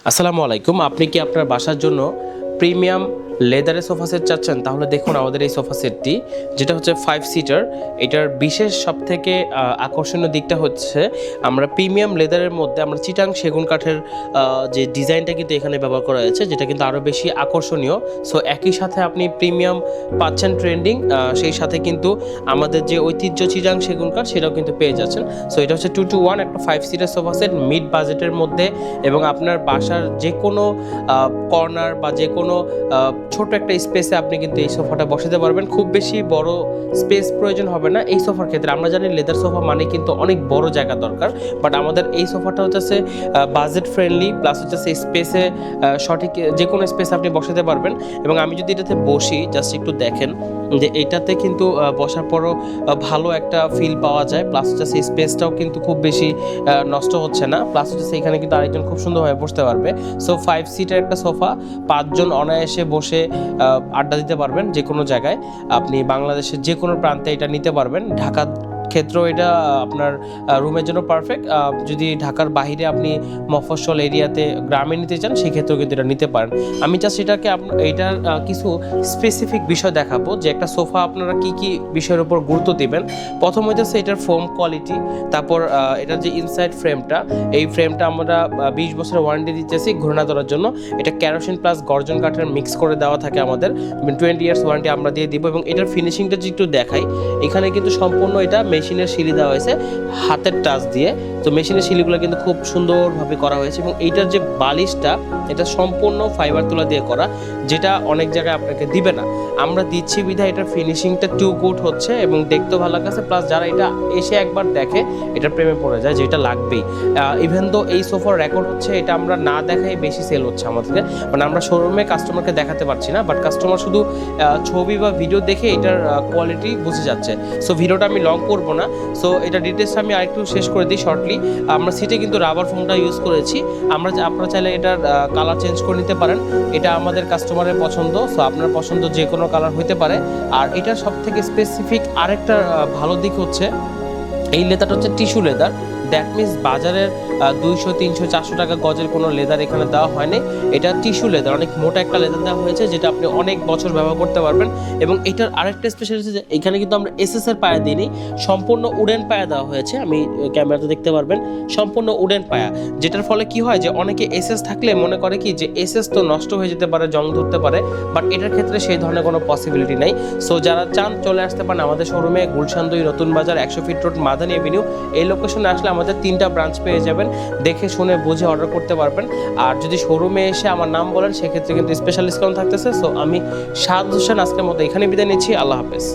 আসসালামু আলাইকুম। আপনি কি আপনার বাসার জন্য প্রিমিয়াম লেদারের সোফা সেট চাচ্ছেন? তাহলে দেখুন আমাদের এই সোফা সেটটি, যেটা হচ্ছে 5 সিটার। এটার বিশেষ সবথেকে আকর্ষণীয় দিকটা হচ্ছে আমরা প্রিমিয়াম লেদারের মধ্যে আমরা চিটাং সেগুন কাঠের যে ডিজাইনটা কিন্তু এখানে ব্যবহার করা হয়েছে, যেটা কিন্তু আরও বেশি আকর্ষণীয়। সো একই সাথে আপনি প্রিমিয়াম পাচ্ছেন ট্রেন্ডিং, সেই সাথে কিন্তু আমাদের যে ঐতিহ্য চিটাং সেগুন কাঠ সেটাও কিন্তু পেয়ে যাচ্ছেন। সো এটা হচ্ছে 2-to-1 একটা 5 সিটার সোফা সেট মিড বাজেটের মধ্যে, এবং আপনার বাসার যে কোনো কর্নার বা যে কোনো ছোট একটা স্পেসে আপনি কিন্তু এই সোফাটা বসাতে পারবেন। খুব বেশি বড় স্পেস প্রয়োজন হবে না এই সোফার ক্ষেত্রে। আমরা জানি লেদার সোফা মানে কিন্তু অনেক বড় জায়গা দরকার, বাট আমাদের এই সোফাটা হচ্ছে বাজেট ফ্রেন্ডলি, প্লাস হচ্ছে স্পেসে সঠিক যে কোনো স্পেসে আপনি বসাতে পারবেন। এবং আমি যদি এটাতে বসি, জাস্ট একটু দেখেন যে এইটাতে কিন্তু বসার পরও ভালো একটা ফিল পাওয়া যায়, প্লাস হচ্ছে সেই স্পেসটাও কিন্তু খুব বেশি নষ্ট হচ্ছে না, প্লাস হচ্ছে এখানে কিন্তু আরেকজন খুব সুন্দরভাবে বসতে পারবে। সো 5 সিটার একটা সোফা, 5 জন অনায়াসে বসে আড্ডা দিতে পারবেন যে কোনো জায়গায়। আপনি বাংলাদেশের যে কোনো প্রান্তে এটা নিতে পারবেন। ঢাকা ক্ষেত্রেও এটা আপনার রুমের জন্য পারফেক্ট। যদি ঢাকার বাইরে আপনি মফস্বল এরিয়াতে গ্রামে নিতে চান, সেক্ষেত্রেও কিন্তু এটা নিতে পারেন। আমি জাস্ট এটাকে এইটার কিছু স্পেসিফিক বিষয় দেখাবো যে একটা সোফা আপনারা কি কি বিষয়ের উপর গুরুত্ব দেবেন। প্রথম হচ্ছে এটার ফোম কোয়ালিটি, তারপর এটার যে ইনসাইড ফ্রেমটা, এই ফ্রেমটা আমরা 20 বছরের ওয়ারেন্টি দিতেছি ঘূর্ণা ধরার জন্য। এটা ক্যারোসিন প্লাস গর্জন কাঠের মিক্স করে দেওয়া থাকে আমাদের, 20 ইয়ার্স ওয়ারেন্টি আমরা দিয়ে দিব। এবং এটার ফিনিশিংটা যদি একটু দেখাই, এখানে কিন্তু সম্পূর্ণ এটা মেশিনের সিলি দেওয়া হয়েছে হাতের টাচ দিয়ে। তো মেশিনের সিলিগুলো কিন্তু খুব সুন্দরভাবে করা হয়েছে, এবং এইটার যে বালিশটা এটা সম্পূর্ণ ফাইবার তুলা দিয়ে করা, যেটা অনেক জায়গায় আপনাকে দিবে না। আমরা দিচ্ছি বিধায় এটার ফিনিশিংটা টু গুড হচ্ছে এবং দেখতেও ভালো লাগছে, প্লাস যারা এটা এসে একবার দেখে এটা প্রেমে পড়ে যায় যে এটা লাগবেই। ইভেন তো এই সোফার রেকর্ড হচ্ছে এটা আমরা না দেখাই বেশি সেল হচ্ছে আমাদেরকে, মানে আমরা শোরুমে কাস্টমারকে দেখাতে পারছি না, বাট কাস্টমার শুধু ছবি বা ভিডিও দেখে এটার কোয়ালিটি বুঝে যাচ্ছে। সো ভিডিওটা আমি লং করবো না। সো এটা ডিটেলসটা আমি আরেকটু শেষ করে দিই শর্টলি। আমরা সিটে কিন্তু রাবার ফোমটা ইউজ করেছি। আপনারা চাইলে এটার কালার চেঞ্জ করে নিতে পারেন, এটা আমাদের কাস্টমারের পছন্দ। সো আপনার পছন্দ যে কোনো কালার হইতে পারে। আর এটার সব থেকে স্পেসিফিক আরেকটা ভালো দিক হচ্ছে এই লেদারটা হচ্ছে টিস্যু লেদার। দ্যাট মিনস বাজারের 200, 300, 400 টাকা গজের কোনো লেদার এখানে দেওয়া হয়নি। এটা টিস্যু লেদার, অনেক মোটা একটা লেদার দেওয়া হয়েছে, যেটা আপনি অনেক বছর ব্যবহার করতে পারবেন। এবং এটার আরেকটা স্পেশাল হচ্ছে যে এখানে কিন্তু আমরা এসএসের পায়া দিইনি, সম্পূর্ণ উডেন পায়া দেওয়া হয়েছে। আমি ক্যামেরাতে দেখতে পারবেন সম্পূর্ণ উডেন পায়া, যেটার ফলে কি হয় যে অনেকে এসএস থাকলে মনে করে কি যে এসএস তো নষ্ট হয়ে যেতে পারে, জং ধরতে পারে, বাট এটার ক্ষেত্রে সেই ধরনের কোনো পসিবিলিটি নাই। সো যারা চান চলে আসতে পারেন আমাদের শোরুমে, গুলশান 2 নতুন বাজার 100 ফিট রোড মাদানী এভিনিউ। এই লোকেশনে আসলে আমাদের 3টা ব্রাঞ্চ পেয়ে যাবেন, দেখে শুনে বুঝে অর্ডার করতে পারবেন। আর যদি শোরুমে এসে আমার নাম বলেন, সেক্ষেত্রে কিন্তু স্পেশাল ডিসকাউন্ট থাকতেছে। সো আমি শাহাদ হোসেন আজকের মতো এখানে বিদায় নিচ্ছি। আল্লাহ হাফেজ।